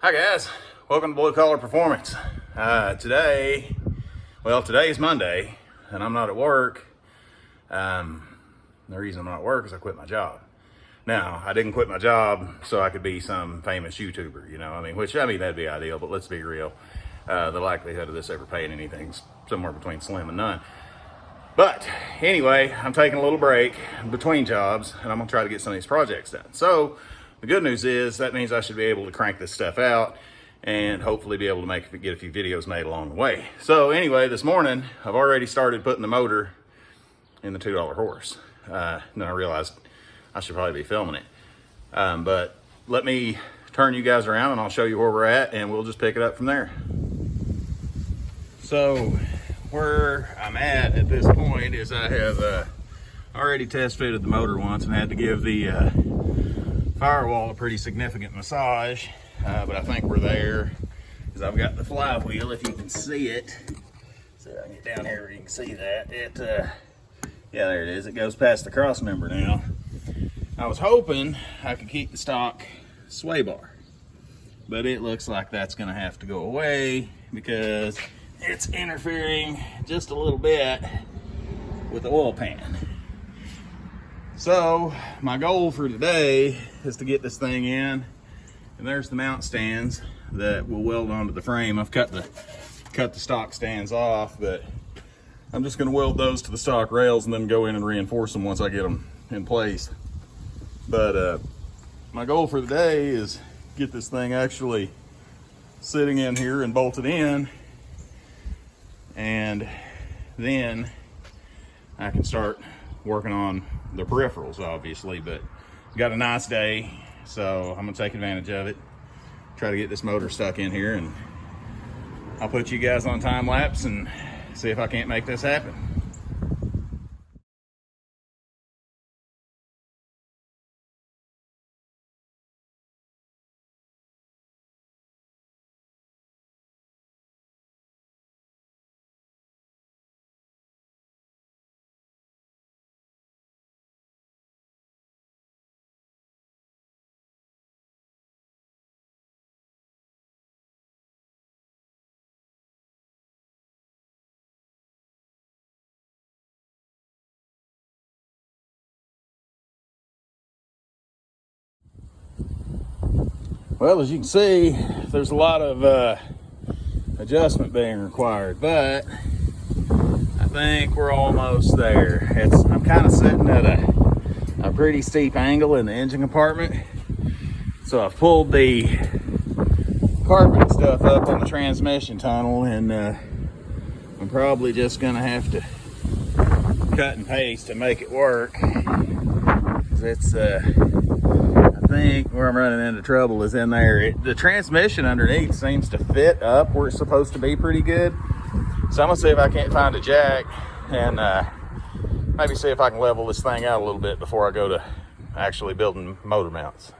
Hi guys, welcome to Blue Collar Performance. Today is Monday and I'm not at work. The reason I'm not at work is I quit my job. Now, I didn't quit my job so I could be some famous YouTuber, which that'd be ideal, but let's be real. The likelihood of this ever paying anything is somewhere between slim and none. But anyway, I'm taking a little break between jobs and I'm gonna try to get some of these projects done. So the good news is that means I should be able to crank this stuff out and hopefully be able to get a few videos made along the way. So anyway, this morning I've already started putting the motor in the $2 horse. Then I realized I should probably be filming it. But let me turn you guys around and I'll show you where we're at and we'll just pick it up from there. So where I'm at this point is I have already test fitted the motor once and had to give the firewall a pretty significant massage, but I think we're there because I've got the flywheel, if you can see it. So I can get down here where you can see that. Yeah, there it is. It goes past the cross member now. I was hoping I could keep the stock sway bar, but it looks like that's gonna have to go away because it's interfering just a little bit with the oil pan. So my goal for today is to get this thing in, and there's the mount stands that will weld onto the frame. I've cut the stock stands off, but I'm just gonna weld those to the stock rails and then go in and reinforce them once I get them in place. But my goal for today is get this thing actually sitting in here and bolted in, and then I can start working on the peripherals, obviously. But got a nice day, so I'm gonna take advantage of it, try to get this motor stuck in here, and I'll put you guys on time lapse and see if I can't make this happen. Well, as you can see, there's a lot of adjustment being required, but I think we're almost there. I'm kind of sitting at a pretty steep angle in the engine compartment, so I've pulled the carpet stuff up in the transmission tunnel, and I'm probably just gonna have to cut and paste to make it work. It's I think where I'm running into trouble is in there. The transmission underneath seems to fit up where it's supposed to be pretty good. So I'm gonna see if I can't find a jack and maybe see if I can level this thing out a little bit before I go to actually building motor mounts.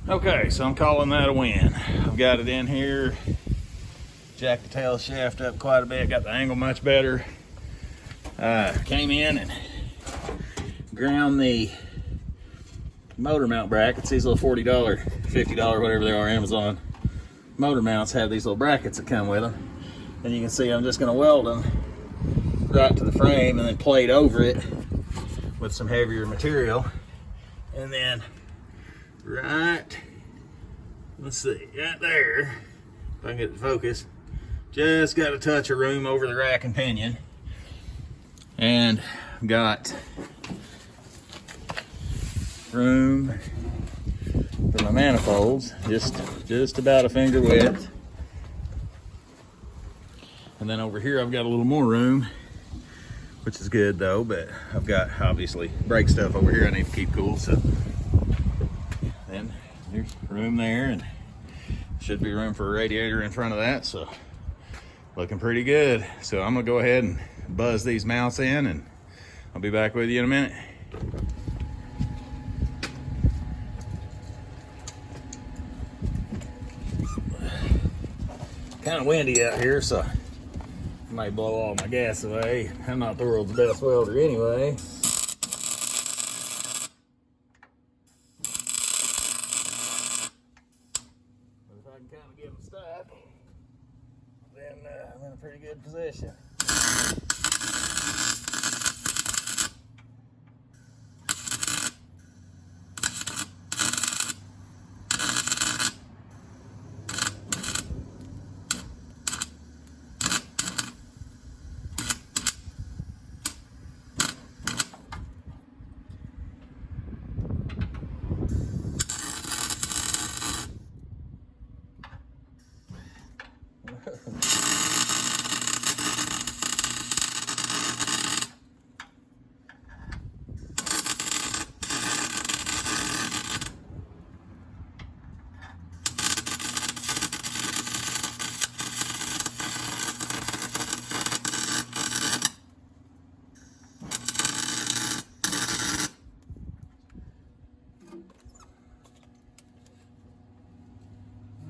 Okay, so I'm calling that a win. I've got it in here, jacked the tail shaft up quite a bit, got the angle much better. Came in and ground the motor mount brackets. These little $40, $50, whatever they are, Amazon motor mounts have these little brackets that come with them. And you can see I'm just gonna weld them right to the frame and then plate over it with some heavier material. And then right there, if I can get the focus, just got a touch of room over the rack and pinion, and got room for my manifolds, just about a finger width. And then over here I've got a little more room which is good though, but I've got obviously brake stuff over here I need to keep cool. So then there's room there, and should be room for a radiator in front of that, so looking pretty good. So I'm gonna go ahead and buzz these mounts in, and I'll be back with you in a minute. Kind of windy out here, so I might blow all my gas away. I'm not the world's best welder anyway. But if I can kind of get them stuck, then I'm in a pretty good position.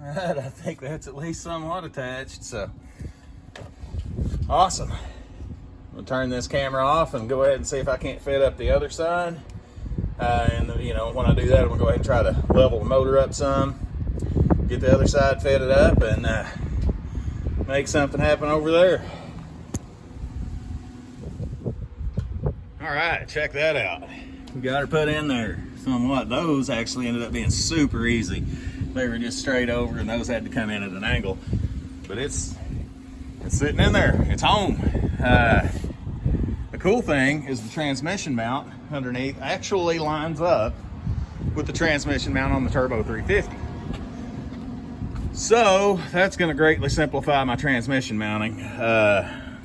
Alright, I think that's at least somewhat attached, so awesome. I'm gonna turn this camera off and go ahead and see if I can't fit up the other side. And you know, when I do that, I'm gonna go ahead and try to level the motor up some, get the other side fitted up, and make something happen over there. Alright, check that out. We got her put in there somewhat. Those actually ended up being super easy. They were just straight over, and those had to come in at an angle. But it's sitting in there. It's home. The cool thing is the transmission mount underneath actually lines up with the transmission mount on the Turbo 350. So that's going to greatly simplify my transmission mounting.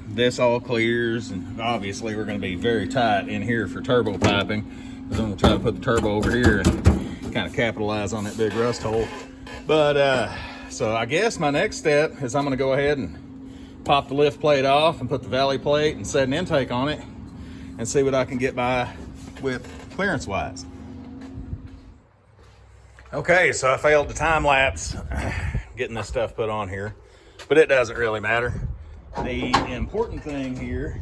This all clears, and obviously we're going to be very tight in here for turbo piping, because I'm going to try to put the turbo over here and kind of capitalize on that big rust hole. But so I guess my next step is I'm going to go ahead and pop the lift plate off and put the valley plate and set an intake on it and see what I can get by with clearance wise. Okay, so I failed to time lapse getting this stuff put on here, but it doesn't really matter. The important thing here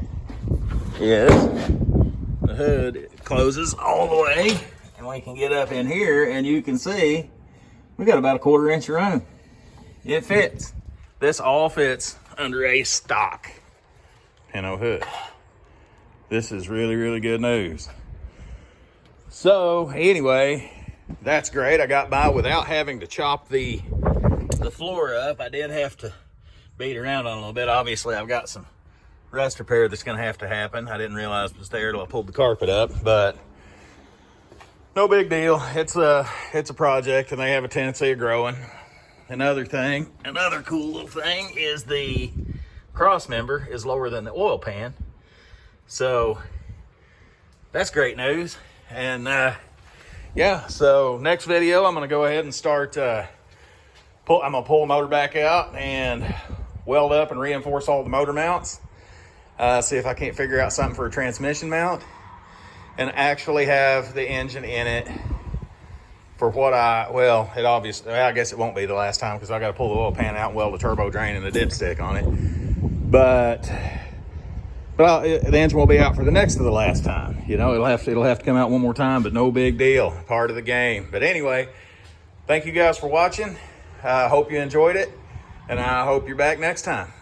is the hood closes all the way, and we can get up in here and you can see we got about a 1/4 inch of room. It fits. This all fits under a stock Pinto hood. This is really, really good news. So anyway, that's great. I got by without having to chop the floor up. I did have to beat around on it a little bit. Obviously, I've got some rust repair that's going to have to happen. I didn't realize it was there till I pulled the carpet up, but no big deal. It's a project, and they have a tendency of growing. Another cool little thing is the cross member is lower than the oil pan. So that's great news. And yeah, so next video, I'm going to go ahead and start, I'm going to pull the motor back out and weld up and reinforce all the motor mounts. See if I can't figure out something for a transmission mount and actually have the engine in it for what I guess it won't be the last time, because I got to pull the oil pan out and weld a turbo drain and a dipstick on it. But the engine will be out for the next to the last time. You know, it'll have to come out one more time, but no big deal. Part of the game. But anyway, thank you guys for watching. I hope you enjoyed it, and I hope you're back next time.